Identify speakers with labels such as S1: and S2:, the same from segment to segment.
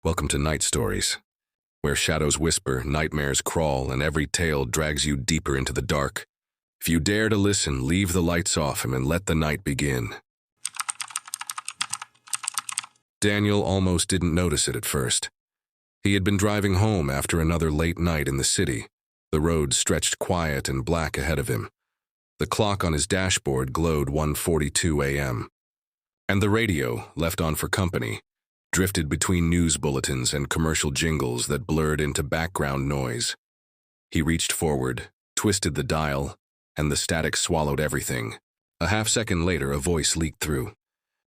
S1: Welcome to Night Stories, where shadows whisper, nightmares crawl, and every tale drags you deeper into the dark. If you dare to listen, leave the lights off and let the night begin. Daniel almost didn't notice it at first. He had been driving home after another late night in the city. The road stretched quiet and black ahead of him. The clock on his dashboard glowed 1:42 a.m. And the radio, left on for company, drifted between news bulletins and commercial jingles that blurred into background noise. He reached forward, twisted the dial, and the static swallowed everything. A half-second later, a voice leaked through.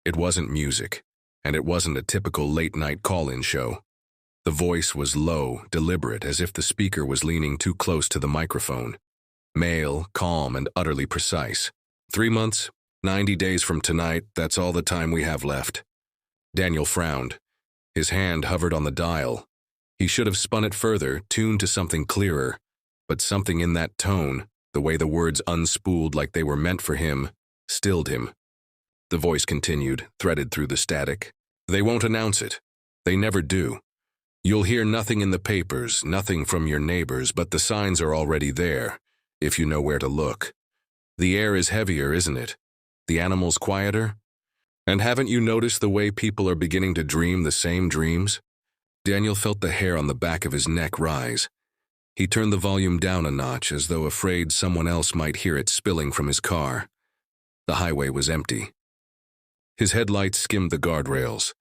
S1: It wasn't music, and it wasn't a typical late-night call-in show. The voice was low, deliberate, as if the speaker was leaning too close to the microphone. Male, calm, and utterly precise. 3 months, 90 days from tonight, that's all the time we have left. Daniel frowned. His hand hovered on the dial. He should have spun it further, tuned to something clearer, but something in that tone, the way the words unspooled like they were meant for him, stilled him. The voice continued, threaded through the static. They won't announce it. They never do. You'll hear nothing in the papers, nothing from your neighbors, but the signs are already there, if you know where to look. The air is heavier, isn't it? The animals quieter? And haven't you noticed the way people are beginning to dream the same dreams? Daniel felt the hair on the back of his neck rise. He turned the volume down a notch as though afraid someone else might hear it spilling from his car. The highway was empty. His headlights skimmed the guardrails,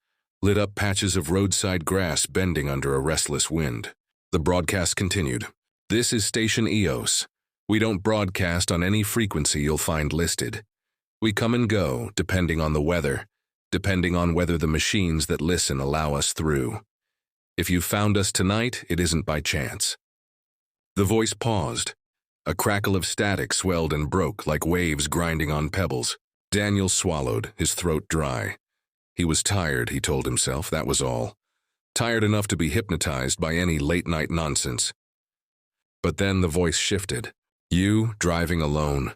S1: lit up patches of roadside grass bending under a restless wind. The broadcast continued. This is Station EOS. We don't broadcast on any frequency you'll find listed. We come and go, depending on the weather, depending on whether the machines that listen allow us through. If you found us tonight, it isn't by chance. The voice paused. A crackle of static swelled and broke like waves grinding on pebbles. Daniel swallowed, his throat dry. He was tired, he told himself, that was all. Tired enough to be hypnotized by any late-night nonsense. But then the voice shifted. You, driving alone.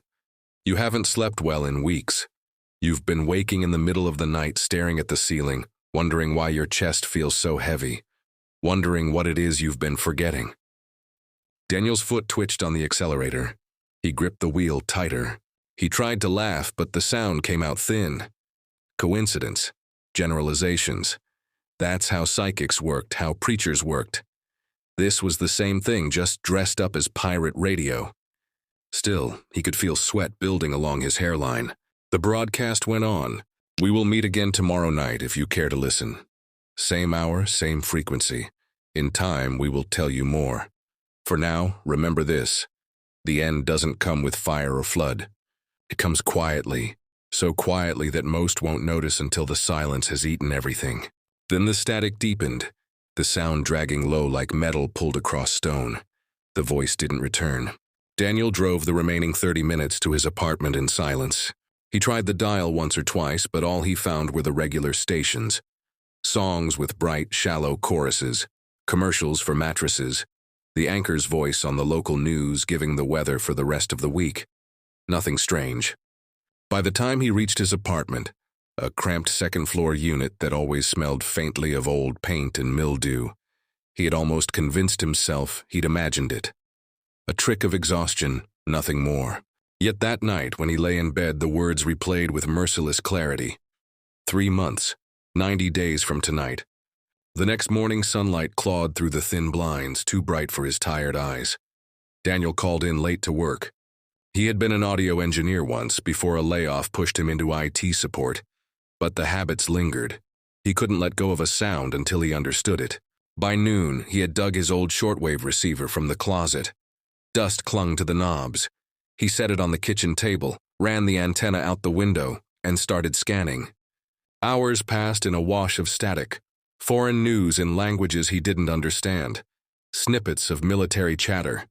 S1: You haven't slept well in weeks. You've been waking in the middle of the night staring at the ceiling, wondering why your chest feels so heavy, wondering what it is you've been forgetting. Daniel's foot twitched on the accelerator. He gripped the wheel tighter. He tried to laugh, but the sound came out thin. Coincidence. Generalizations. That's how psychics worked, how preachers worked. This was the same thing, just dressed up as pirate radio. Still, he could feel sweat building along his hairline. The broadcast went on. We will meet again tomorrow night if you care to listen. Same hour, same frequency. In time, we will tell you more. For now, remember this. The end doesn't come with fire or flood. It comes quietly, so quietly that most won't notice until the silence has eaten everything. Then the static deepened, the sound dragging low like metal pulled across stone. The voice didn't return. Daniel drove the remaining 30 minutes to his apartment in silence. He tried the dial once or twice, but all he found were the regular stations. Songs with bright, shallow choruses, commercials for mattresses, the anchor's voice on the local news giving the weather for the rest of the week. Nothing strange. By the time he reached his apartment, a cramped second-floor unit that always smelled faintly of old paint and mildew, he had almost convinced himself he'd imagined it. A trick of exhaustion, nothing more. Yet that night, when he lay in bed, the words replayed with merciless clarity. 3 months, 90 days from tonight. The next morning, sunlight clawed through the thin blinds, too bright for his tired eyes. Daniel called in late to work. He had been an audio engineer once, before a layoff pushed him into IT support. But the habits lingered. He couldn't let go of a sound until he understood it. By noon, he had dug his old shortwave receiver from the closet. Dust clung to the knobs. He set it on the kitchen table, ran the antenna out the window, and started scanning. Hours passed in a wash of static, foreign news in languages he didn't understand, snippets of military chatter,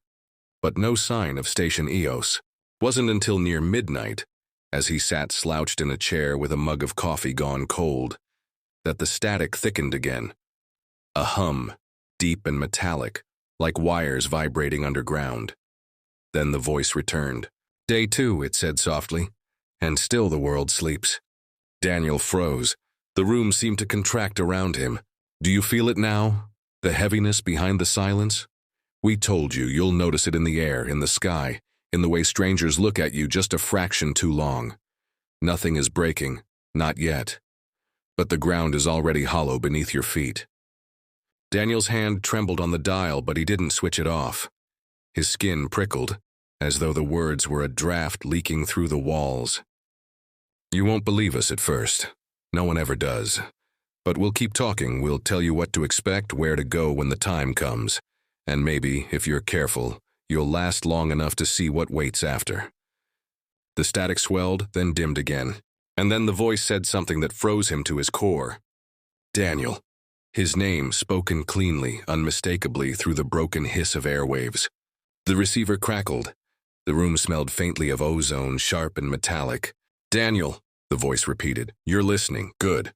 S1: but no sign of Station EOS. Wasn't until near midnight, as he sat slouched in a chair with a mug of coffee gone cold, that the static thickened again. A hum, deep and metallic, like wires vibrating underground. Then the voice returned. Day 2, it said softly, and still the world sleeps. Daniel froze. The room seemed to contract around him. Do you feel it now? The heaviness behind the silence? We told you you'll notice it in the air, in the sky, in the way strangers look at you just a fraction too long. Nothing is breaking, not yet. But the ground is already hollow beneath your feet. Daniel's hand trembled on the dial, but he didn't switch it off. His skin prickled, as though the words were a draft leaking through the walls. You won't believe us at first. No one ever does. But we'll keep talking. We'll tell you what to expect, where to go when the time comes. And maybe, if you're careful, you'll last long enough to see what waits after. The static swelled, then dimmed again. And then the voice said something that froze him to his core. Daniel. His name spoken cleanly, unmistakably through the broken hiss of airwaves. The receiver crackled. The room smelled faintly of ozone, sharp and metallic. Daniel, the voice repeated. You're listening. Good.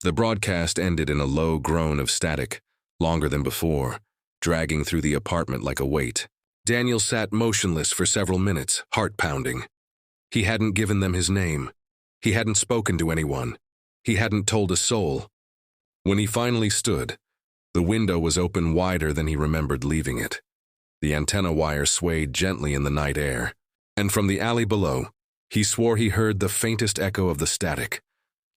S1: The broadcast ended in a low groan of static, longer than before, dragging through the apartment like a weight. Daniel sat motionless for several minutes, heart pounding. He hadn't given them his name. He hadn't spoken to anyone. He hadn't told a soul. When he finally stood, the window was open wider than he remembered leaving it. The antenna wire swayed gently in the night air, and from the alley below, he swore he heard the faintest echo of the static,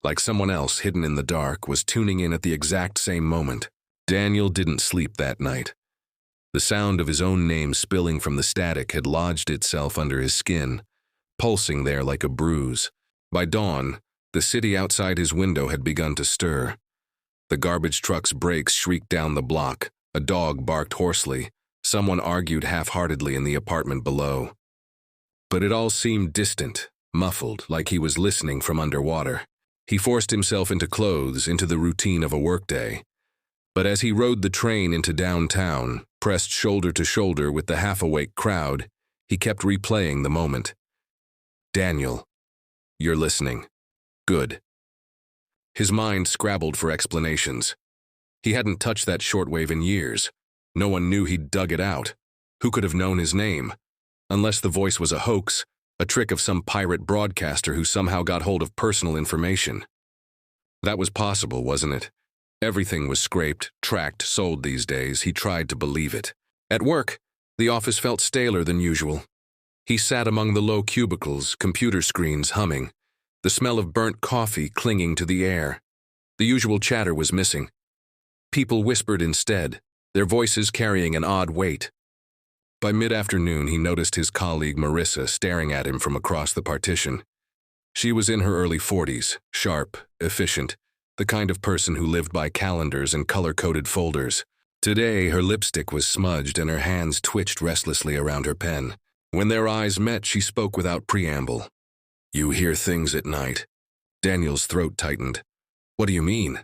S1: like someone else hidden in the dark was tuning in at the exact same moment. Daniel didn't sleep that night. The sound of his own name spilling from the static had lodged itself under his skin, pulsing there like a bruise. By dawn, the city outside his window had begun to stir. The garbage truck's brakes shrieked down the block, a dog barked hoarsely, someone argued half-heartedly in the apartment below. But it all seemed distant, muffled, like he was listening from underwater. He forced himself into clothes, into the routine of a workday. But as he rode the train into downtown, pressed shoulder to shoulder with the half-awake crowd, he kept replaying the moment. Daniel, you're listening. Good. His mind scrabbled for explanations. He hadn't touched that shortwave in years. No one knew he'd dug it out. Who could have known his name? Unless the voice was a hoax, a trick of some pirate broadcaster who somehow got hold of personal information. That was possible, wasn't it? Everything was scraped, tracked, sold these days. He tried to believe it. At work, the office felt staler than usual. He sat among the low cubicles, computer screens humming, the smell of burnt coffee clinging to the air. The usual chatter was missing. People whispered instead, their voices carrying an odd weight. By mid-afternoon, he noticed his colleague Marissa staring at him from across the partition. She was in her early 40s, sharp, efficient, the kind of person who lived by calendars and color-coded folders. Today, her lipstick was smudged and her hands twitched restlessly around her pen. When their eyes met, she spoke without preamble. You hear things at night. Daniel's throat tightened. What do you mean?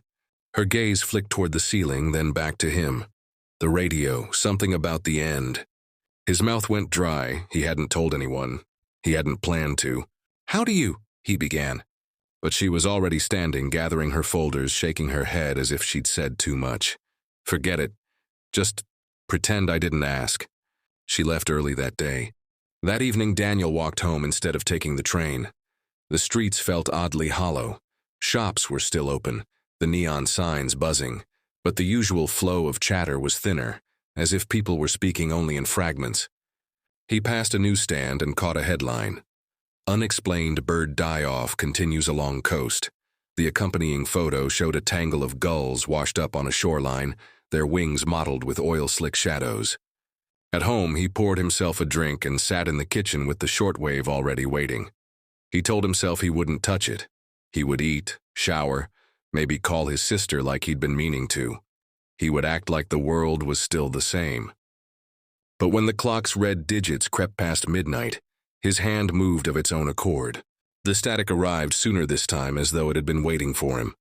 S1: Her gaze flicked toward the ceiling, then back to him. The radio, something about the end. His mouth went dry. He hadn't told anyone. He hadn't planned to. How do you? He began. But she was already standing, gathering her folders, shaking her head as if she'd said too much. Forget it. Just pretend I didn't ask. She left early that day. That evening, Daniel walked home instead of taking the train. The streets felt oddly hollow. Shops were still open, the neon signs buzzing, but the usual flow of chatter was thinner, as if people were speaking only in fragments. He passed a newsstand and caught a headline. Unexplained bird die-off continues along coast. The accompanying photo showed a tangle of gulls washed up on a shoreline, their wings mottled with oil-slick shadows. At home, he poured himself a drink and sat in the kitchen with the shortwave already waiting. He told himself he wouldn't touch it. He would eat, shower, maybe call his sister like he'd been meaning to. He would act like the world was still the same. But when the clock's red digits crept past midnight, his hand moved of its own accord. The static arrived sooner this time, as though it had been waiting for him.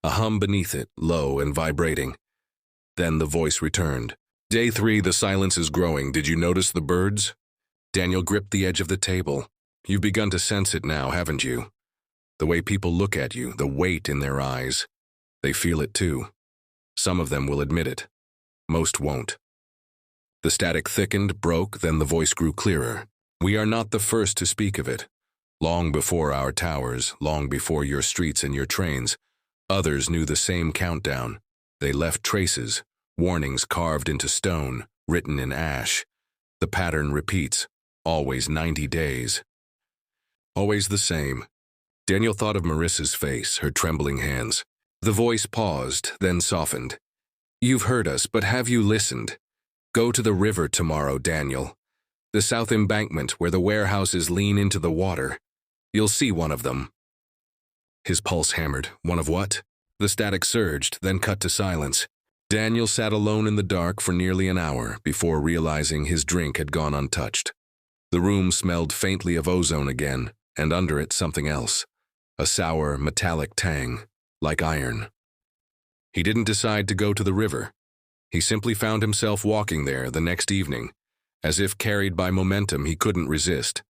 S1: A hum beneath it, low and vibrating. Then the voice returned. Day 3, the silence is growing. Did you notice the birds? Daniel gripped the edge of the table. You've begun to sense it now, haven't you? The way people look at you, the weight in their eyes. They feel it too. Some of them will admit it. Most won't. The static thickened, broke, then the voice grew clearer. We are not the first to speak of it. Long before our towers, long before your streets and your trains, others knew the same countdown, They left traces, warnings carved into stone, written in ash. The pattern repeats, always 90 days. Always the same. Daniel thought of Marissa's face, her trembling hands. The voice paused, then softened. You've heard us, but have you listened? Go to the river tomorrow, Daniel. The south embankment where the warehouses lean into the water. You'll see one of them. His pulse hammered. One of what? The static surged, then cut to silence. Daniel sat alone in the dark for nearly an hour before realizing his drink had gone untouched. The room smelled faintly of ozone again, and under it something else. A sour, metallic tang, like iron. He didn't decide to go to the river. He simply found himself walking there the next evening, as if carried by momentum he couldn't resist.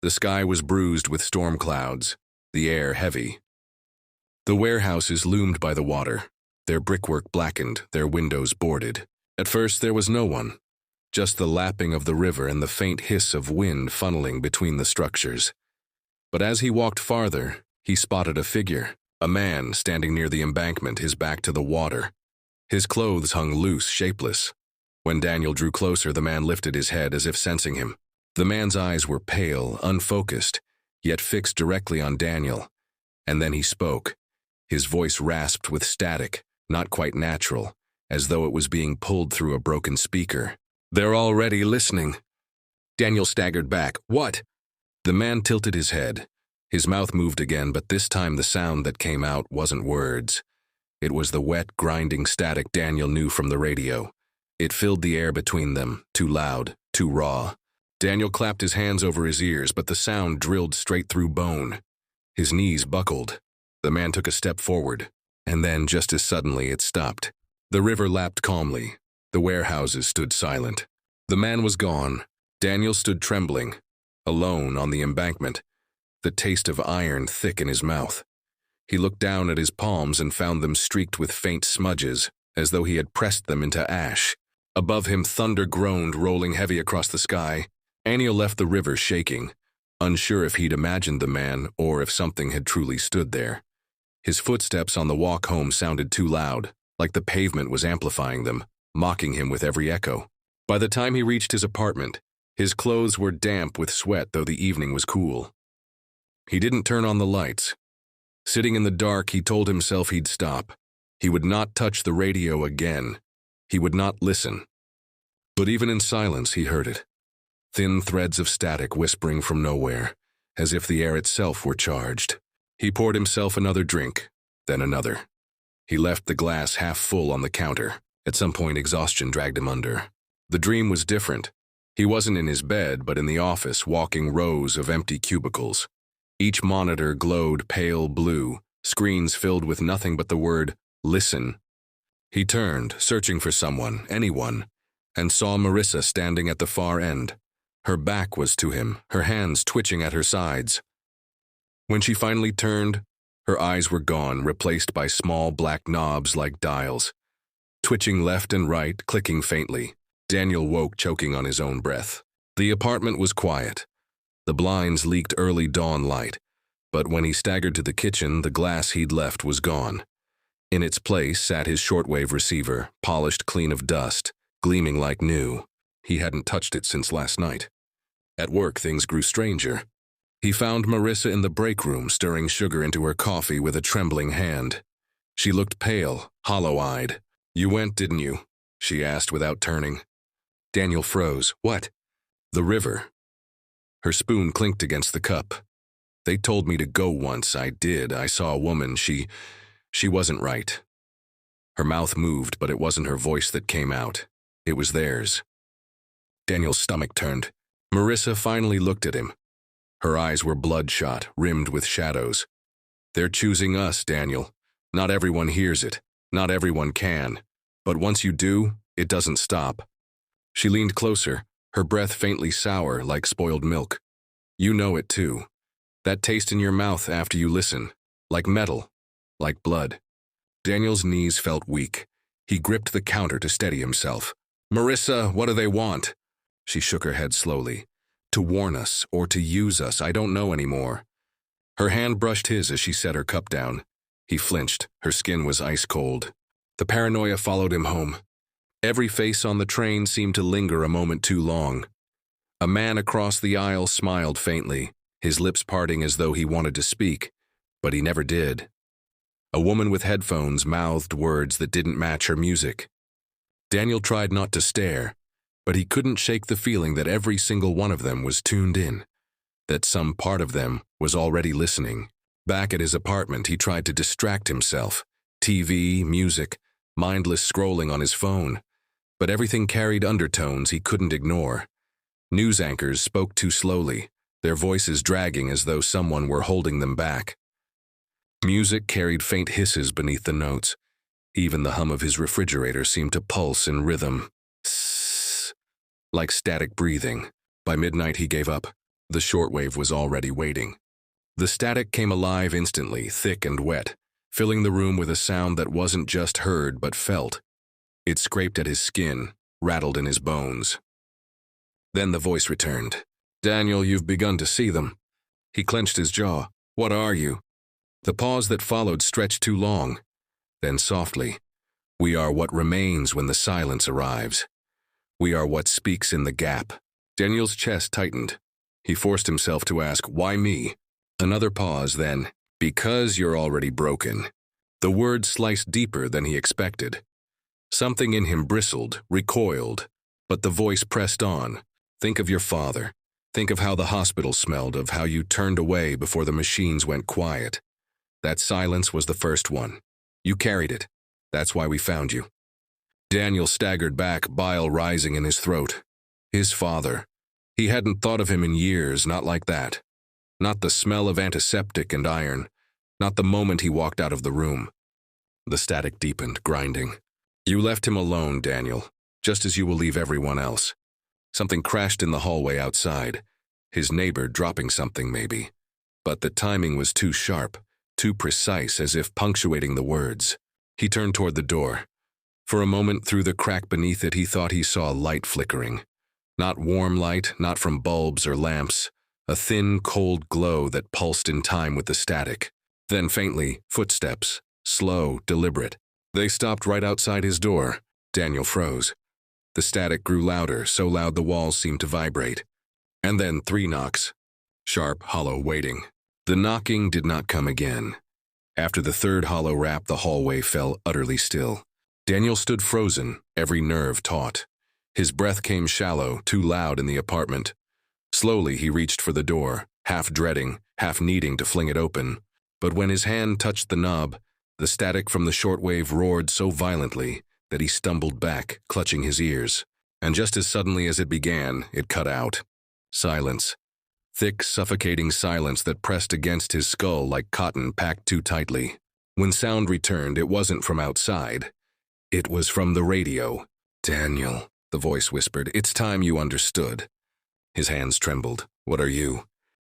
S1: The sky was bruised with storm clouds, the air heavy. The warehouses loomed by the water, their brickwork blackened, their windows boarded. At first there was no one, just the lapping of the river and the faint hiss of wind funneling between the structures. But as he walked farther, he spotted a figure, a man standing near the embankment, his back to the water. His clothes hung loose, shapeless. When Daniel drew closer, the man lifted his head as if sensing him. The man's eyes were pale, unfocused, yet fixed directly on Daniel. And then he spoke. His voice rasped with static, not quite natural, as though it was being pulled through a broken speaker. They're already listening. Daniel staggered back. What? The man tilted his head. His mouth moved again, but this time the sound that came out wasn't words. It was the wet, grinding static Daniel knew from the radio. It filled the air between them, too loud, too raw. Daniel clapped his hands over his ears, but the sound drilled straight through bone. His knees buckled. The man took a step forward, and then, just as suddenly, it stopped. The river lapped calmly. The warehouses stood silent. The man was gone. Daniel stood trembling, alone on the embankment, the taste of iron thick in his mouth. He looked down at his palms and found them streaked with faint smudges, as though he had pressed them into ash. Above him, thunder groaned, rolling heavy across the sky. Daniel left the river shaking, unsure if he'd imagined the man or if something had truly stood there. His footsteps on the walk home sounded too loud, like the pavement was amplifying them, mocking him with every echo. By the time he reached his apartment, his clothes were damp with sweat, though the evening was cool. He didn't turn on the lights. Sitting in the dark, he told himself he'd stop. He would not touch the radio again. He would not listen. But even in silence, he heard it. Thin threads of static whispering from nowhere, as if the air itself were charged. He poured himself another drink, then another. He left the glass half full on the counter. At some point, exhaustion dragged him under. The dream was different. He wasn't in his bed, but in the office, walking rows of empty cubicles. Each monitor glowed pale blue, screens filled with nothing but the word, listen. He turned, searching for someone, anyone, and saw Marissa standing at the far end. Her back was to him, her hands twitching at her sides. When she finally turned, her eyes were gone, replaced by small black knobs like dials. Twitching left and right, clicking faintly. Daniel woke, choking on his own breath. The apartment was quiet. The blinds leaked early dawn light, but when he staggered to the kitchen, the glass he'd left was gone. In its place sat his shortwave receiver, polished clean of dust, gleaming like new. He hadn't touched it since last night. At work, things grew stranger. He found Marissa in the break room, stirring sugar into her coffee with a trembling hand. She looked pale, hollow-eyed. You went, didn't you? She asked without turning. Daniel froze. What? The river. Her spoon clinked against the cup. They told me to go once. I did. I saw a woman. She wasn't right. Her mouth moved, but it wasn't her voice that came out. It was theirs. Daniel's stomach turned. Marissa finally looked at him. Her eyes were bloodshot, rimmed with shadows. They're choosing us, Daniel. Not everyone hears it. Not everyone can. But once you do, it doesn't stop. She leaned closer, her breath faintly sour like spoiled milk. You know it too. That taste in your mouth after you listen. Like metal. Like blood. Daniel's knees felt weak. He gripped the counter to steady himself. Marissa, what do they want? She shook her head slowly. To warn us, or to use us, I don't know anymore. Her hand brushed his as she set her cup down. He flinched. Her skin was ice cold. The paranoia followed him home. Every face on the train seemed to linger a moment too long. A man across the aisle smiled faintly, his lips parting as though he wanted to speak, but he never did. A woman with headphones mouthed words that didn't match her music. Daniel tried not to stare, but he couldn't shake the feeling that every single one of them was tuned in, that some part of them was already listening. Back at his apartment, he tried to distract himself. TV, music, mindless scrolling on his phone. But everything carried undertones he couldn't ignore. News anchors spoke too slowly, their voices dragging as though someone were holding them back. Music carried faint hisses beneath the notes. Even the hum of his refrigerator seemed to pulse in rhythm. Sss, like static breathing. By midnight he gave up. The shortwave was already waiting. The static came alive instantly, thick and wet, filling the room with a sound that wasn't just heard but felt. It scraped at his skin, rattled in his bones. Then the voice returned. "Daniel, you've begun to see them." He clenched his jaw. "What are you?" The pause that followed stretched too long. Then softly, "We are what remains when the silence arrives. We are what speaks in the gap." Daniel's chest tightened. He forced himself to ask, "Why me?" Another pause, then, "Because you're already broken." The words sliced deeper than he expected. Something in him bristled, recoiled, but the voice pressed on. "Think of your father. Think of how the hospital smelled, of how you turned away before the machines went quiet. That silence was the first one. You carried it. That's why we found you." Daniel staggered back, bile rising in his throat. His father. He hadn't thought of him in years, not like that. Not the smell of antiseptic and iron. Not the moment he walked out of the room. The static deepened, grinding. "You left him alone, Daniel, just as you will leave everyone else." Something crashed in the hallway outside. His neighbor dropping something, maybe. But the timing was too sharp, too precise, as if punctuating the words. He turned toward the door. For a moment, through the crack beneath it, he thought he saw light flickering. Not warm light, not from bulbs or lamps. A thin, cold glow that pulsed in time with the static. Then faintly, footsteps, slow, deliberate. They stopped right outside his door. Daniel froze. The static grew louder, so loud the walls seemed to vibrate. And then 3 knocks. Sharp, hollow, waiting. The knocking did not come again. After the 3rd hollow rap, the hallway fell utterly still. Daniel stood frozen, every nerve taut. His breath came shallow, too loud in the apartment. Slowly he reached for the door, half dreading, half needing to fling it open. But when his hand touched the knob, the static from the shortwave roared so violently that he stumbled back, clutching his ears. And just as suddenly as it began, it cut out. Silence. Thick, suffocating silence that pressed against his skull like cotton packed too tightly. When sound returned, it wasn't from outside. It was from the radio. "Daniel," the voice whispered, "it's time you understood." His hands trembled. "What are you?"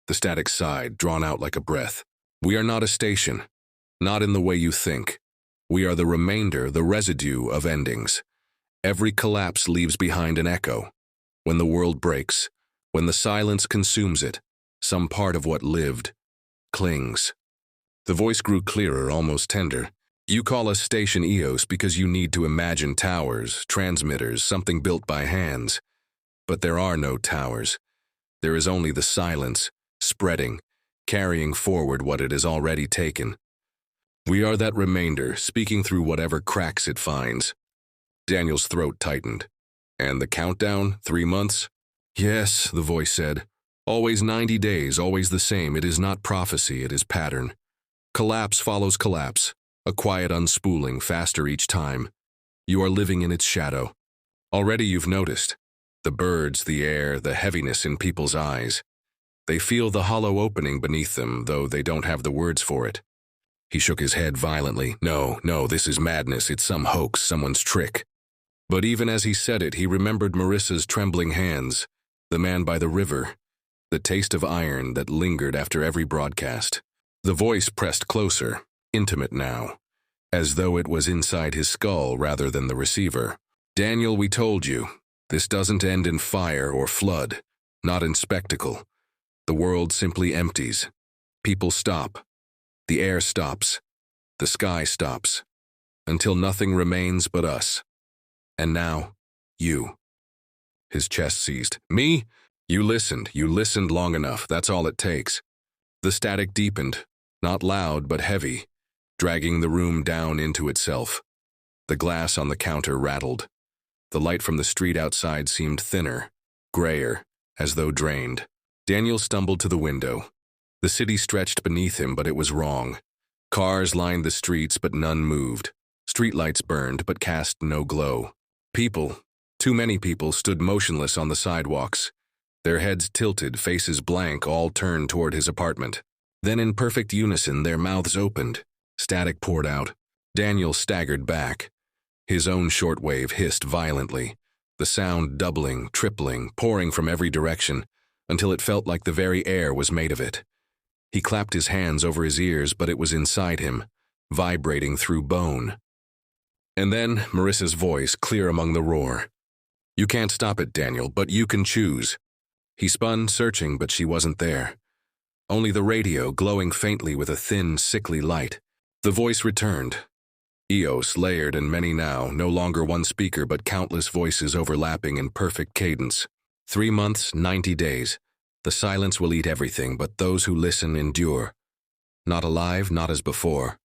S1: The static sighed, drawn out like a breath. "We are not a station. Not in the way you think. We are the remainder, the residue of endings. Every collapse leaves behind an echo. When the world breaks, when the silence consumes it, some part of what lived clings." The voice grew clearer, almost tender. "You call us Station EOS because you need to imagine towers, transmitters, something built by hands. But there are no towers. There is only the silence, spreading, carrying forward what it has already taken. We are that remainder, speaking through whatever cracks it finds." Daniel's throat tightened. "And the countdown, 3 months?" "Yes," the voice said. "Always 90 days, always the same. It is not prophecy, it is pattern. Collapse follows collapse, a quiet unspooling, faster each time. You are living in its shadow. Already you've noticed. The birds, the air, the heaviness in people's eyes. They feel the hollow opening beneath them, though they don't have the words for it." He shook his head violently. No, this is madness. It's some hoax, someone's trick." But even as he said it, he remembered Marissa's trembling hands, the man by the river, the taste of iron that lingered after every broadcast. The voice pressed closer, intimate now, as though it was inside his skull rather than the receiver. "Daniel, we told you. This doesn't end in fire or flood, not in spectacle. The world simply empties. People stop. The air stops. The sky stops. until nothing remains but us. And now, you." His chest seized. "Me? You listened long enough, that's all it takes." The static deepened, not loud but heavy, dragging the room down into itself. The glass on the counter rattled. The light from the street outside seemed thinner, grayer, as though drained. Daniel stumbled to the window. The city stretched beneath him, but it was wrong. Cars lined the streets, but none moved. Streetlights burned, but cast no glow. People, too many people, stood motionless on the sidewalks. Their heads tilted, faces blank, all turned toward his apartment. Then in perfect unison, their mouths opened. Static poured out. Daniel staggered back. His own shortwave hissed violently, the sound doubling, tripling, pouring from every direction, until it felt like the very air was made of it. He clapped his hands over his ears, but it was inside him, vibrating through bone. And then Marissa's voice, clear among the roar. "You can't stop it, Daniel, but you can choose." He spun, searching, but she wasn't there. Only the radio, glowing faintly with a thin, sickly light. The voice returned. Eos, layered and many now, no longer one speaker but countless voices overlapping in perfect cadence. 3 months, 90 days. The silence will eat everything, but those who listen endure. Not alive, not as before,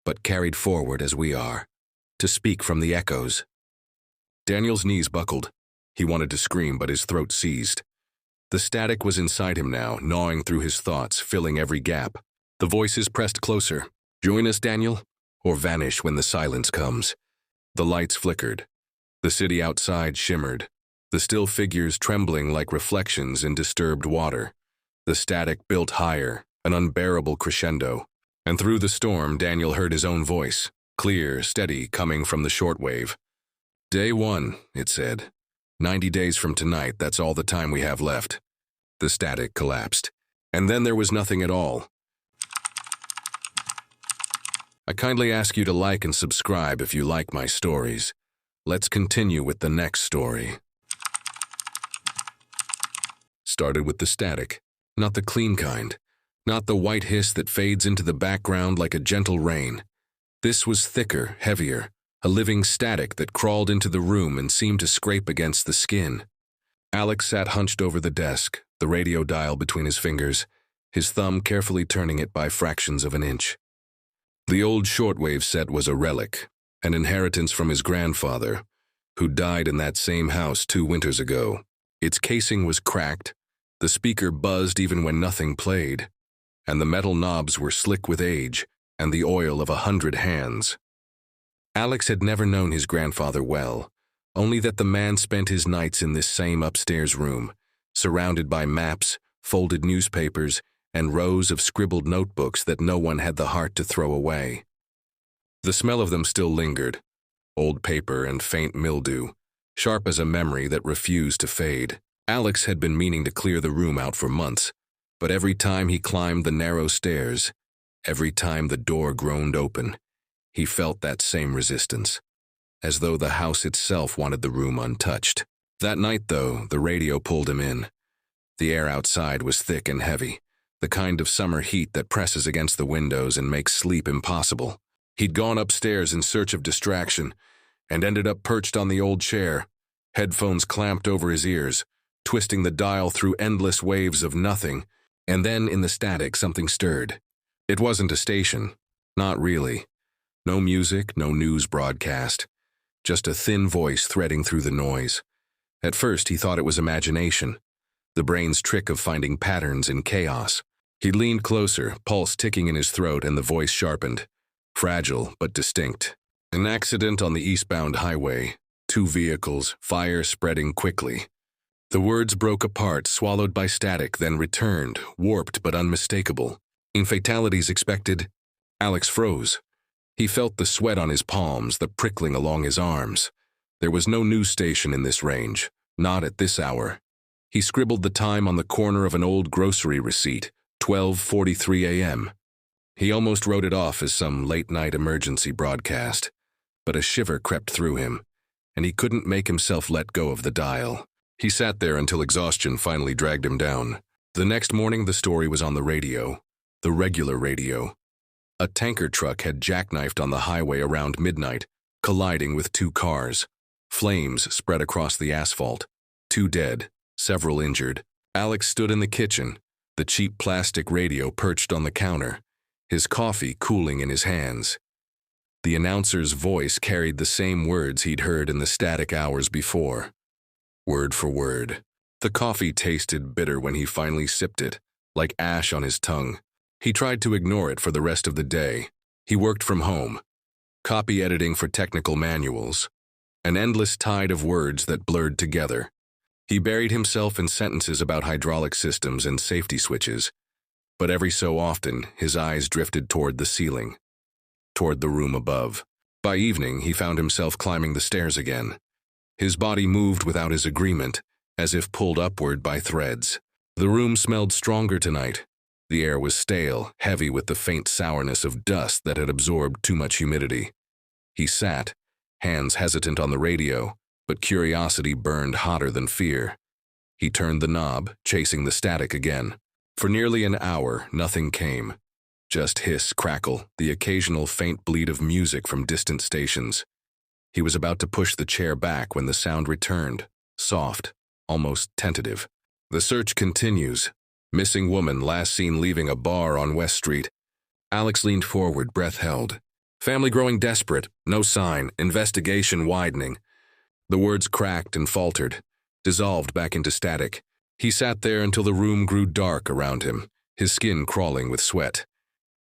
S1: but carried forward as we are, to speak from the echoes. Daniel's knees buckled. He wanted to scream, but his throat seized. The static was inside him now, gnawing through his thoughts, filling every gap. The voices pressed closer. "Join us, Daniel, or vanish when the silence comes." The lights flickered. The city outside shimmered, the still figures trembling like reflections in disturbed water. The static built higher, an unbearable crescendo. And through the storm, Daniel heard his own voice, clear, steady, coming from the shortwave. "Day 1, it said. 90 days from tonight, that's all the time we have left." The static collapsed. And then there was nothing at all. I kindly ask you to like and subscribe if you like my stories. Let's continue with the next story. Started with the static, not the clean kind, not the white hiss that fades into the background like a gentle rain. This was thicker, heavier, a living static that crawled into the room and seemed to scrape against the skin. Alex sat hunched over the desk, the radio dial between his fingers, his thumb carefully turning it by fractions of an inch. The old shortwave set was a relic, an inheritance from his grandfather, who died in that same house 2 winters ago. Its casing was cracked, the speaker buzzed even when nothing played, and the metal knobs were slick with age and the oil of 100 hands. Alex had never known his grandfather well, only that the man spent his nights in this same upstairs room, surrounded by maps, folded newspapers, and rows of scribbled notebooks that no one had the heart to throw away. The smell of them still lingered, old paper and faint mildew, sharp as a memory that refused to fade. Alex had been meaning to clear the room out for months, but every time he climbed the narrow stairs, every time the door groaned open, he felt that same resistance, as though the house itself wanted the room untouched. That night, though, the radio pulled him in. The air outside was thick and heavy, the kind of summer heat that presses against the windows and makes sleep impossible. He'd gone upstairs in search of distraction and ended up perched on the old chair, headphones clamped over his ears, twisting the dial through endless waves of nothing, and then in the static something stirred. It wasn't a station, not really. No music, no news broadcast, just a thin voice threading through the noise. At first he thought it was imagination, the brain's trick of finding patterns in chaos. He leaned closer, pulse ticking in his throat, and the voice sharpened. Fragile, but distinct. An accident on the eastbound highway. 2 vehicles, fire spreading quickly. The words broke apart, swallowed by static, then returned, warped but unmistakable. In fatalities expected, Alex froze. He felt the sweat on his palms, the prickling along his arms. There was no news station in this range, not at this hour. He scribbled the time on the corner of an old grocery receipt, 12:43 a.m. He almost wrote it off as some late-night emergency broadcast, but a shiver crept through him, and he couldn't make himself let go of the dial. He sat there until exhaustion finally dragged him down. The next morning, the story was on the radio, the regular radio. A tanker truck had jackknifed on the highway around midnight, colliding with two cars. Flames spread across the asphalt. 2 dead, several injured. Alex stood in the kitchen, the cheap plastic radio perched on the counter, his coffee cooling in his hands. The announcer's voice carried the same words he'd heard in the static hours before. Word for word. The coffee tasted bitter when he finally sipped it, like ash on his tongue. He tried to ignore it for the rest of the day. He worked from home, copy editing for technical manuals, an endless tide of words that blurred together. He buried himself in sentences about hydraulic systems and safety switches, but every so often his eyes drifted toward the ceiling, toward the room above. By evening, he found himself climbing the stairs again. His body moved without his agreement, as if pulled upward by threads. The room smelled stronger tonight. The air was stale, heavy with the faint sourness of dust that had absorbed too much humidity. He sat, hands hesitant on the radio, but curiosity burned hotter than fear. He turned the knob, chasing the static again. For nearly an hour, nothing came. Just hiss, crackle, the occasional faint bleat of music from distant stations. He was about to push the chair back when the sound returned, soft, almost tentative. The search continues. Missing woman last seen leaving a bar on West Street. Alex leaned forward, breath held. Family growing desperate, no sign, investigation widening. The words cracked and faltered, dissolved back into static. He sat there until the room grew dark around him, his skin crawling with sweat.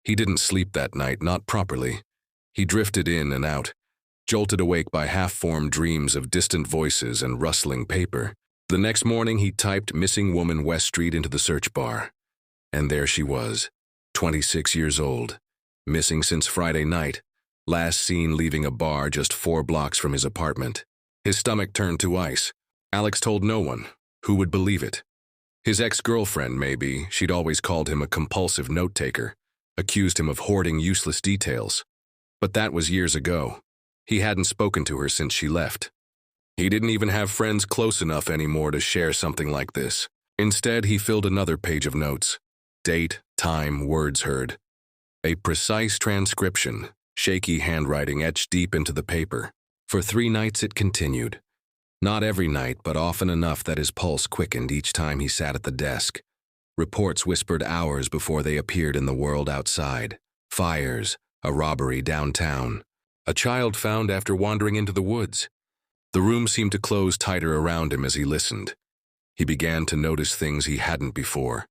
S1: He didn't sleep that night, not properly. He drifted in and out, jolted awake by half-formed dreams of distant voices and rustling paper. The next morning, he typed Missing Woman West Street into the search bar. And there she was, 26 years old, missing since Friday night, last seen leaving a bar just 4 blocks from his apartment. His stomach turned to ice. Alex told no one. Who would believe it? His ex-girlfriend, maybe. She'd always called him a compulsive note-taker, accused him of hoarding useless details. But that was years ago. He hadn't spoken to her since she left. He didn't even have friends close enough anymore to share something like this. Instead, he filled another page of notes. Date, time, words heard. A precise transcription, shaky handwriting etched deep into the paper. For 3 nights it continued. Not every night, but often enough that his pulse quickened each time he sat at the desk. Reports whispered hours before they appeared in the world outside. Fires, a robbery downtown, a child found after wandering into the woods. The room seemed to close tighter around him as he listened. He began to notice things he hadn't before.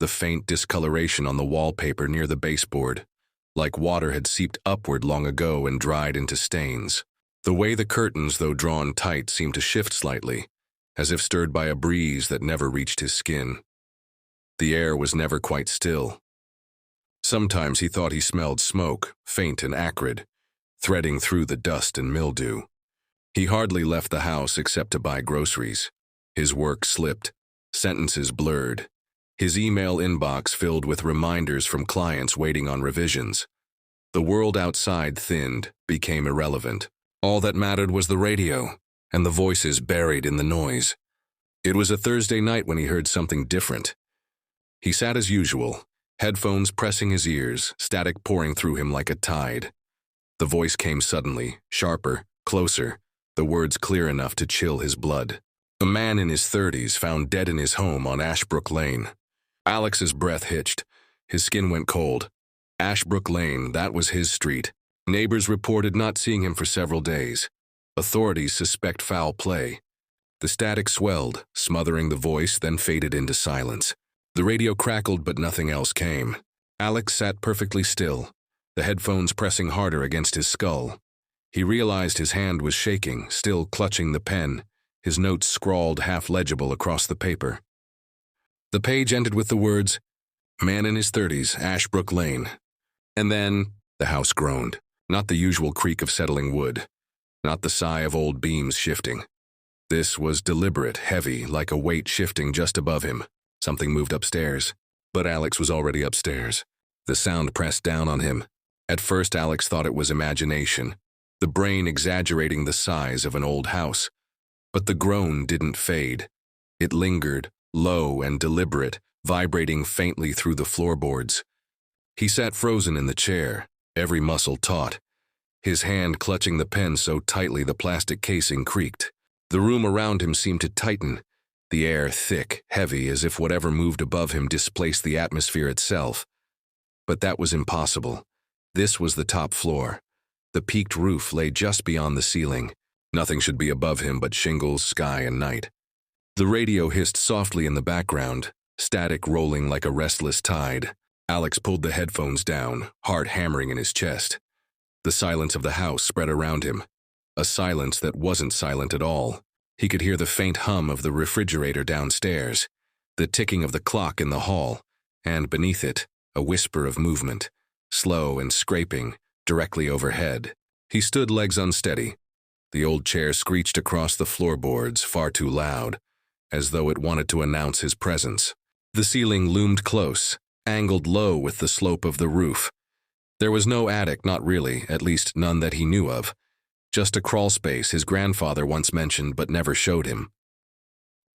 S1: The faint discoloration on the wallpaper near the baseboard, like water had seeped upward long ago and dried into stains. The way the curtains, though drawn tight, seemed to shift slightly, as if stirred by a breeze that never reached his skin. The air was never quite still. Sometimes he thought he smelled smoke, faint and acrid, threading through the dust and mildew. He hardly left the house except to buy groceries. His work slipped, sentences blurred, his email inbox filled with reminders from clients waiting on revisions. The world outside thinned, became irrelevant. All that mattered was the radio, and the voices buried in the noise. It was a Thursday night when he heard something different. He sat as usual, headphones pressing his ears, static pouring through him like a tide. The voice came suddenly, sharper, closer, the words clear enough to chill his blood. A man in his 30s found dead in his home on Ashbrook Lane. Alex's breath hitched. His skin went cold. Ashbrook Lane, that was his street. Neighbors reported not seeing him for several days. Authorities suspect foul play. The static swelled, smothering the voice, then faded into silence. The radio crackled, but nothing else came. Alex sat perfectly still, the headphones pressing harder against his skull. He realized his hand was shaking, still clutching the pen, his notes scrawled half-legible across the paper. The page ended with the words, "Man in his 30s, Ashbrook Lane." And then the house groaned. Not the usual creak of settling wood, not the sigh of old beams shifting. This was deliberate, heavy, like a weight shifting just above him. Something moved upstairs, but Alex was already upstairs. The sound pressed down on him. At first, Alex thought it was imagination, the brain exaggerating the size of an old house. But the groan didn't fade. It lingered, low and deliberate, vibrating faintly through the floorboards. He sat frozen in the chair, every muscle taut, his hand clutching the pen so tightly the plastic casing creaked. The room around him seemed to tighten, the air thick, heavy, as if whatever moved above him displaced the atmosphere itself. But that was impossible. This was the top floor. The peaked roof lay just beyond the ceiling. Nothing should be above him but shingles, sky, and night. The radio hissed softly in the background, static rolling like a restless tide. Alex pulled the headphones down, heart hammering in his chest. The silence of the house spread around him, a silence that wasn't silent at all. He could hear the faint hum of the refrigerator downstairs, the ticking of the clock in the hall, and beneath it, a whisper of movement, slow and scraping, directly overhead. He stood legs unsteady. The old chair screeched across the floorboards far too loud, as though it wanted to announce his presence. The ceiling loomed close, angled low with the slope of the roof. There was no attic, not really, at least none that he knew of. Just a crawl space his grandfather once mentioned but never showed him.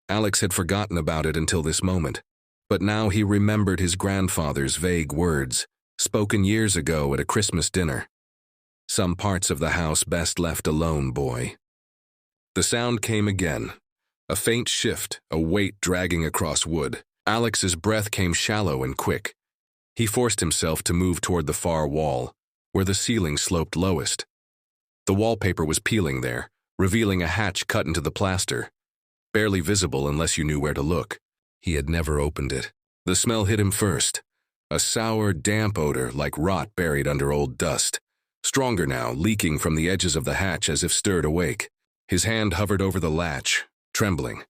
S1: Alex had forgotten about it until this moment, but now he remembered his grandfather's vague words, spoken years ago at a Christmas dinner. Some parts of the house best left alone, boy. The sound came again, a faint shift, a weight dragging across wood. Alex's breath came shallow and quick. He forced himself to move toward the far wall, where the ceiling sloped lowest. The wallpaper was peeling there, revealing a hatch cut into the plaster, barely visible unless you knew where to look. He had never opened it. The smell hit him first, a sour, damp odor like rot buried under old dust, stronger now, leaking from the edges of the hatch as if stirred awake. His hand hovered over the latch, trembling.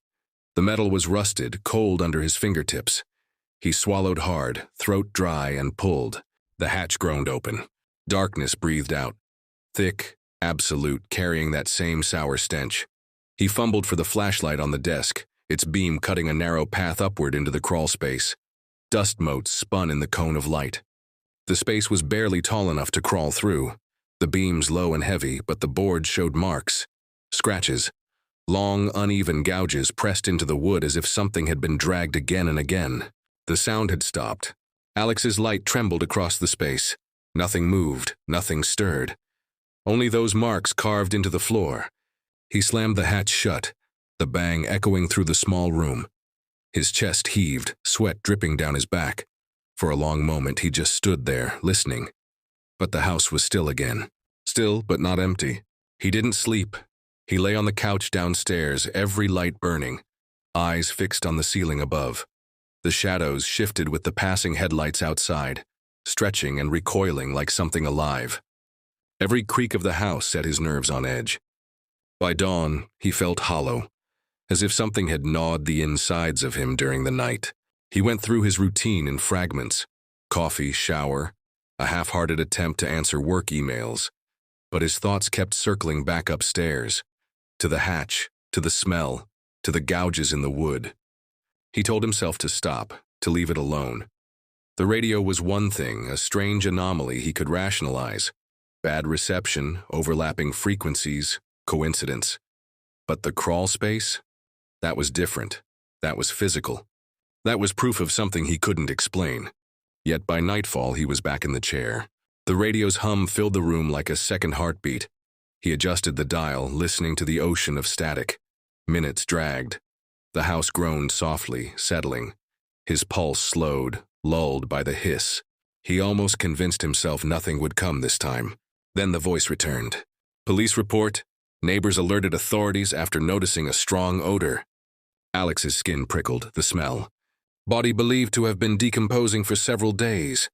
S1: The metal was rusted, cold under his fingertips. He swallowed hard, throat dry, and pulled. The hatch groaned open. Darkness breathed out, thick, absolute, carrying that same sour stench. He fumbled for the flashlight on the desk, its beam cutting a narrow path upward into the crawl space. Dust motes spun in the cone of light. The space was barely tall enough to crawl through, the beams low and heavy, but the boards showed marks, scratches, long, uneven gouges pressed into the wood as if something had been dragged again and again. The sound had stopped. Alex's light trembled across the space. Nothing moved, nothing stirred. Only those marks carved into the floor. He slammed the hatch shut, the bang echoing through the small room. His chest heaved, sweat dripping down his back. For a long moment he just stood there, listening. But the house was still again. Still, but not empty. He didn't sleep. He lay on the couch downstairs, every light burning, eyes fixed on the ceiling above. The shadows shifted with the passing headlights outside, stretching and recoiling like something alive. Every creak of the house set his nerves on edge. By dawn, he felt hollow, as if something had gnawed the insides of him during the night. He went through his routine in fragments: coffee, shower, a half-hearted attempt to answer work emails. But his thoughts kept circling back upstairs, to the hatch, to the smell, to the gouges in the wood. He told himself to stop, to leave it alone. The radio was one thing, a strange anomaly he could rationalize. Bad reception, overlapping frequencies, coincidence. But the crawl space? That was different. That was physical. That was proof of something he couldn't explain. Yet by nightfall he was back in the chair. The radio's hum filled the room like a second heartbeat. He adjusted the dial, listening to the ocean of static. Minutes dragged. The house groaned softly, settling. His pulse slowed, lulled by the hiss. He almost convinced himself nothing would come this time. Then the voice returned. Police report. Neighbors alerted authorities after noticing a strong odor. Alex's skin prickled, the smell. Body believed to have been decomposing for several days.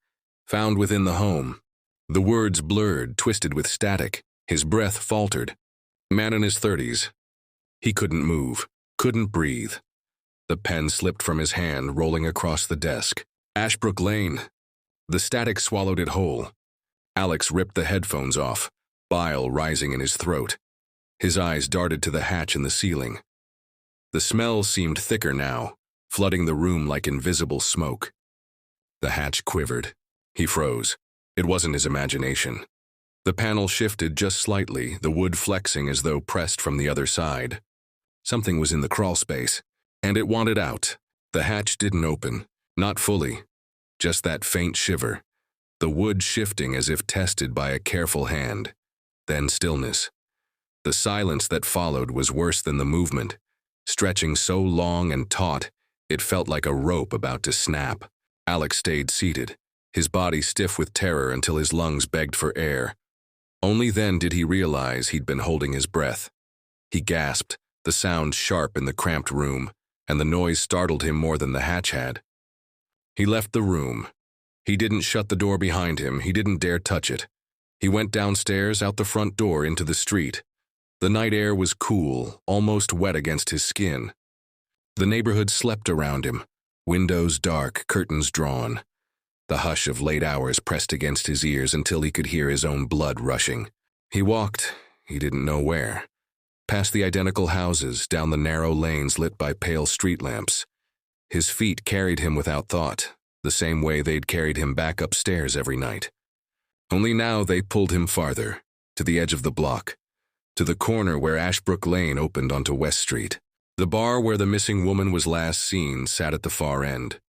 S1: Found within the home. The words blurred, twisted with static. His breath faltered. Man in his 30s. He couldn't move. Couldn't breathe. The pen slipped from his hand, rolling across the desk. Ashbrook Lane. The static swallowed it whole. Alex ripped the headphones off, bile rising in his throat. His eyes darted to the hatch in the ceiling. The smell seemed thicker now, flooding the room like invisible smoke. The hatch quivered. He froze. It wasn't his imagination. The panel shifted just slightly, the wood flexing as though pressed from the other side. Something was in the crawl space, and it wanted out. The hatch didn't open, not fully, just that faint shiver. the wood shifting as if tested by a careful hand. Then stillness. The silence that followed was worse than the movement, stretching so long and taut, it felt like a rope about to snap. Alex stayed seated, his body stiff with terror until his lungs begged for air. Only then did he realize he'd been holding his breath. He gasped, the sound sharp in the cramped room, and the noise startled him more than the hatch had. He left the room. He didn't shut the door behind him, he didn't dare touch it. He went downstairs, out the front door, into the street. The night air was cool, almost wet against his skin. The neighborhood slept around him, windows dark, curtains drawn. The hush of late hours pressed against his ears until he could hear his own blood rushing. He walked, he didn't know where. Past the identical houses, down the narrow lanes lit by pale street lamps. His feet carried him without thought, the same way they'd carried him back upstairs every night. Only now they pulled him farther, to the edge of the block, to the corner where Ashbrook Lane opened onto West Street. The bar where the missing woman was last seen sat at the far end.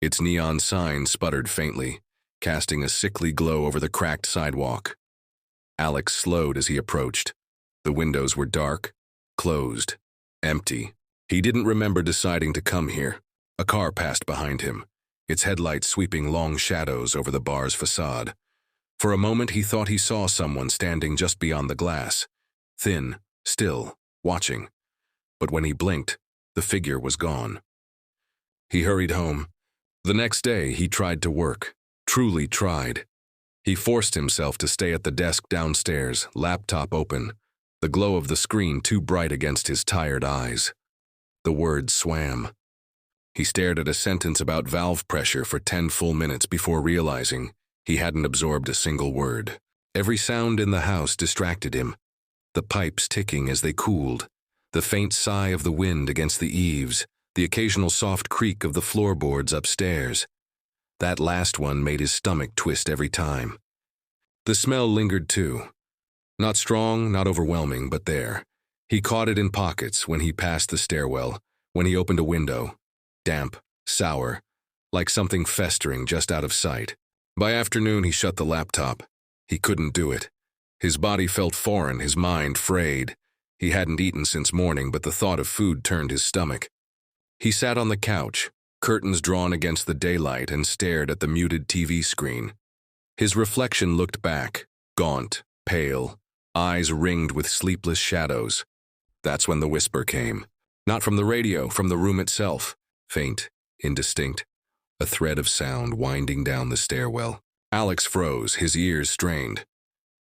S1: Its neon sign sputtered faintly, casting a sickly glow over the cracked sidewalk. Alex slowed as he approached. The windows were dark, closed, empty. He didn't remember deciding to come here. A car passed behind him, its headlights sweeping long shadows over the bar's facade. For a moment he thought he saw someone standing just beyond the glass, thin, still, watching. But when he blinked, the figure was gone. He hurried home. The next day he tried to work, truly tried. He forced himself to stay at the desk downstairs, laptop open, the glow of the screen too bright against his tired eyes. The words swam. He stared at a sentence about valve pressure for 10 full minutes before realizing he hadn't absorbed a single word. Every sound in the house distracted him. The pipes ticking as they cooled, the faint sigh of the wind against the eaves, the occasional soft creak of the floorboards upstairs. That last one made his stomach twist every time. The smell lingered too. Not strong, not overwhelming, but there. He caught it in pockets when he passed the stairwell, when he opened a window. Damp, sour, like something festering just out of sight. By afternoon he shut the laptop. He couldn't do it. His body felt foreign, his mind frayed. He hadn't eaten since morning, but the thought of food turned his stomach. He sat on the couch, curtains drawn against the daylight, and stared at the muted TV screen. His reflection looked back, gaunt, pale, eyes ringed with sleepless shadows. That's when the whisper came. Not from the radio, from the room itself. Faint, indistinct, a thread of sound winding down the stairwell. Alex froze, his ears strained.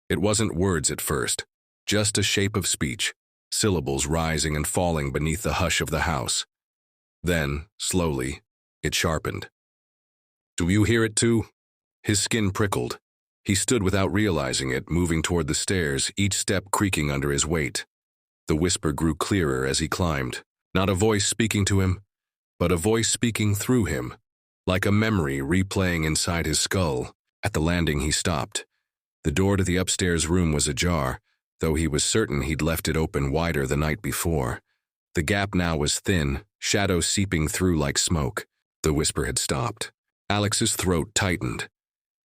S1: It wasn't words at first, just a shape of speech, syllables rising and falling beneath the hush of the house. Then, slowly, it sharpened. "Do you hear it too?" His skin prickled. He stood without realizing it, moving toward the stairs, each step creaking under his weight. The whisper grew clearer as he climbed. Not a voice speaking to him, but a voice speaking through him, like a memory replaying inside his skull. At the landing he stopped. The door to the upstairs room was ajar, though he was certain he'd left it open wider the night before. The gap now was thin, shadows seeping through like smoke. The whisper had stopped. Alex's throat tightened.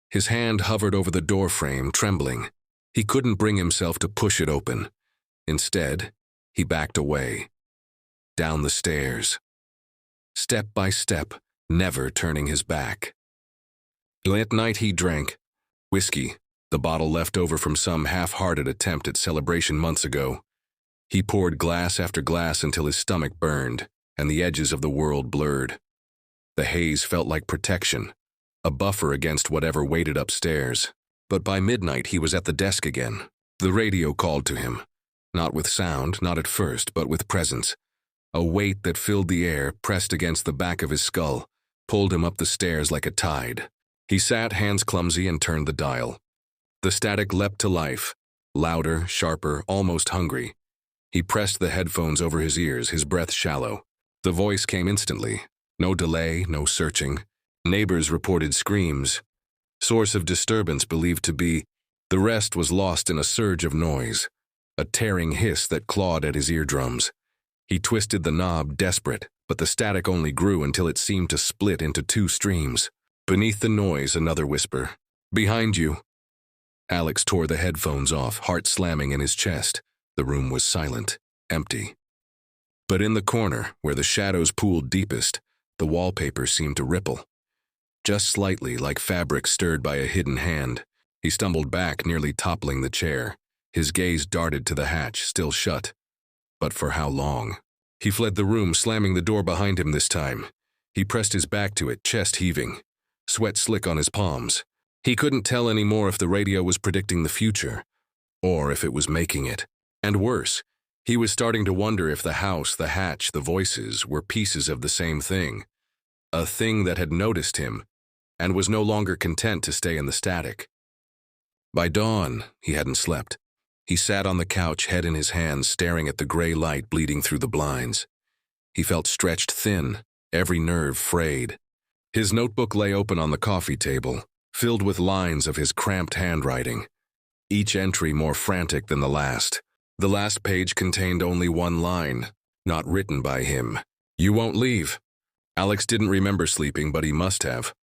S1: His hand hovered over the doorframe, trembling. He couldn't bring himself to push it open. Instead, he backed away. Down the stairs. Step by step, never turning his back. At night he drank. Whiskey, the bottle left over from some half-hearted attempt at celebration months ago. He poured glass after glass until his stomach burned, and the edges of the world blurred. The haze felt like protection, a buffer against whatever waited upstairs. But by midnight he was at the desk again. The radio called to him. Not with sound, not at first, but with presence. A weight that filled the air, pressed against the back of his skull, pulled him up the stairs like a tide. He sat, hands clumsy, and turned the dial. The static leapt to life, louder, sharper, almost hungry. He pressed the headphones over his ears, his breath shallow. The voice came instantly. No delay, no searching. Neighbors reported screams. Source of disturbance believed to be. The rest was lost in a surge of noise, a tearing hiss that clawed at his eardrums. He twisted the knob, desperate, but the static only grew until it seemed to split into two streams. Beneath the noise, another whisper. Behind you. Alex tore the headphones off, heart slamming in his chest. The room was silent, empty. But in the corner, where the shadows pooled deepest, the wallpaper seemed to ripple. Just slightly, like fabric stirred by a hidden hand. He stumbled back, nearly toppling the chair. His gaze darted to the hatch, still shut. But for how long? He fled the room, slamming the door behind him this time. He pressed his back to it, chest heaving. Sweat slick on his palms. He couldn't tell anymore if the radio was predicting the future, or if it was making it. And worse, he was starting to wonder if the house, the hatch, the voices were pieces of the same thing. A thing that had noticed him, and was no longer content to stay in the static. By dawn, he hadn't slept. He sat on the couch, head in his hands, staring at the gray light bleeding through the blinds. He felt stretched thin, every nerve frayed. His notebook lay open on the coffee table, filled with lines of his cramped handwriting, each entry more frantic than the last. The last page contained only one line, not written by him. "You won't leave." Alex didn't remember sleeping, but he must have.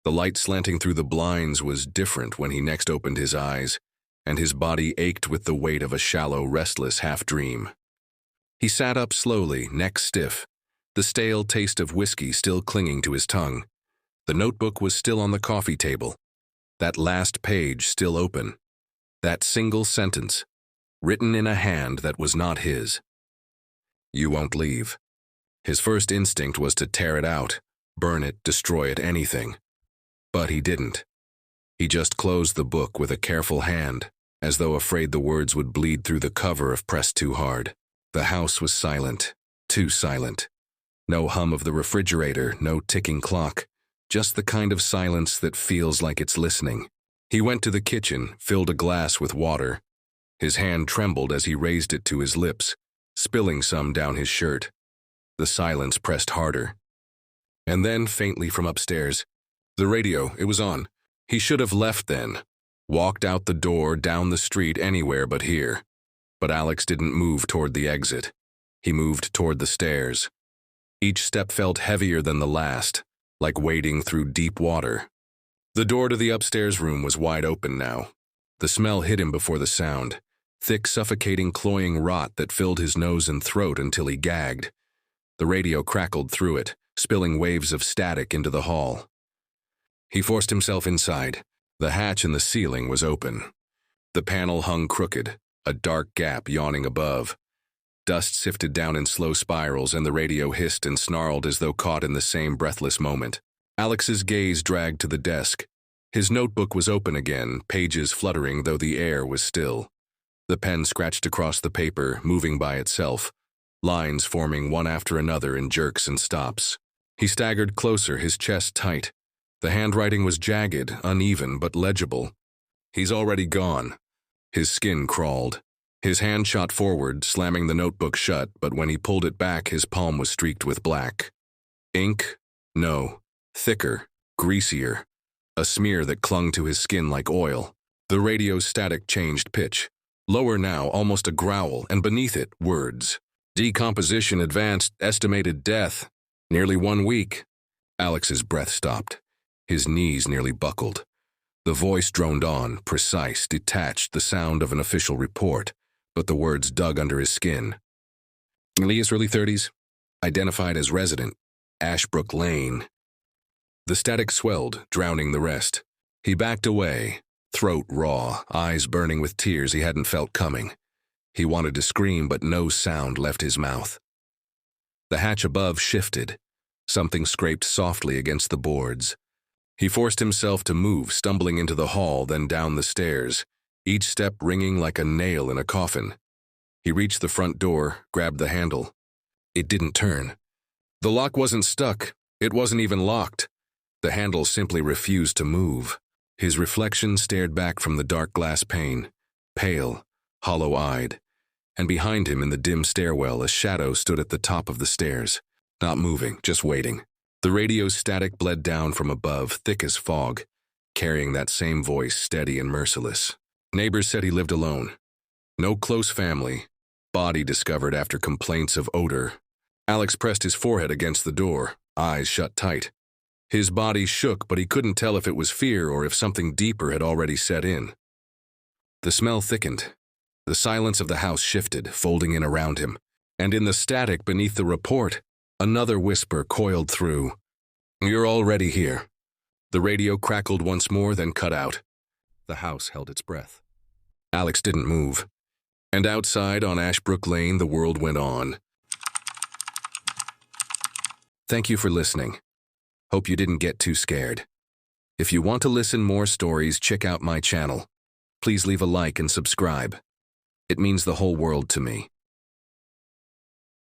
S1: The light slanting through the blinds was different when he next opened his eyes, and his body ached with the weight of a shallow, restless half-dream. He sat up slowly, neck stiff, the stale taste of whiskey still clinging to his tongue. The notebook was still on the coffee table, that last page still open, that single sentence, written in a hand that was not his. "You won't leave." His first instinct was to tear it out, burn it, destroy it, anything. But he didn't. He just closed the book with a careful hand, as though afraid the words would bleed through the cover if pressed too hard. The house was silent, too silent. No hum of the refrigerator, no ticking clock, just the kind of silence that feels like it's listening. He went to the kitchen, filled a glass with water. His hand trembled as he raised it to his lips, spilling some down his shirt. The silence pressed harder. And then, faintly from upstairs, the radio, it was on. He should have left then, walked out the door, down the street, anywhere but here. But Alex didn't move toward the exit. He moved toward the stairs. Each step felt heavier than the last, like wading through deep water. The door to the upstairs room was wide open now. The smell hit him before the sound, thick, suffocating, cloying rot that filled his nose and throat until he gagged. The radio crackled through it, spilling waves of static into the hall. He forced himself inside. The hatch in the ceiling was open. The panel hung crooked, a dark gap yawning above. Dust sifted down in slow spirals, and the radio hissed and snarled as though caught in the same breathless moment. Alex's gaze dragged to the desk. His notebook was open again, pages fluttering though the air was still. The pen scratched across the paper, moving by itself, lines forming one after another in jerks and stops. He staggered closer, his chest tight. The handwriting was jagged, uneven, but legible. "He's already gone." His skin crawled. His hand shot forward, slamming the notebook shut, but when he pulled it back, his palm was streaked with black. Ink? No. Thicker, greasier. A smear that clung to his skin like oil. The radio's static changed pitch. Lower now, almost a growl, and beneath it, words. "Decomposition advanced, estimated death. Nearly 1 week." Alex's breath stopped. His knees nearly buckled. The voice droned on, precise, detached, the sound of an official report, but the words dug under his skin. "Elias, early 30s, identified as resident, Ashbrook Lane." The static swelled, drowning the rest. He backed away, throat raw, eyes burning with tears he hadn't felt coming. He wanted to scream, but no sound left his mouth. The hatch above shifted. Something scraped softly against the boards. He forced himself to move, stumbling into the hall, then down the stairs, each step ringing like a nail in a coffin. He reached the front door, grabbed the handle. It didn't turn. The lock wasn't stuck. It wasn't even locked. The handle simply refused to move. His reflection stared back from the dark glass pane, pale, hollow-eyed, and behind him in the dim stairwell a shadow stood at the top of the stairs, not moving, just waiting. The radio's static bled down from above, thick as fog, carrying that same voice, steady and merciless. Neighbors said he lived alone. No close family. Body discovered after complaints of odor. Alex pressed his forehead against the door, eyes shut tight. His body shook, but he couldn't tell if it was fear or if something deeper had already set in. The smell thickened. The silence of the house shifted, folding in around him, and in the static beneath the report, another whisper coiled through. "You're already here." The radio crackled once more, then cut out. The house held its breath. Alex didn't move. And outside on Ashbrook Lane, the world went on. Thank you for listening. Hope you didn't get too scared. If you want to listen more stories, check out my channel. Please leave a like and subscribe. It means the whole world to me.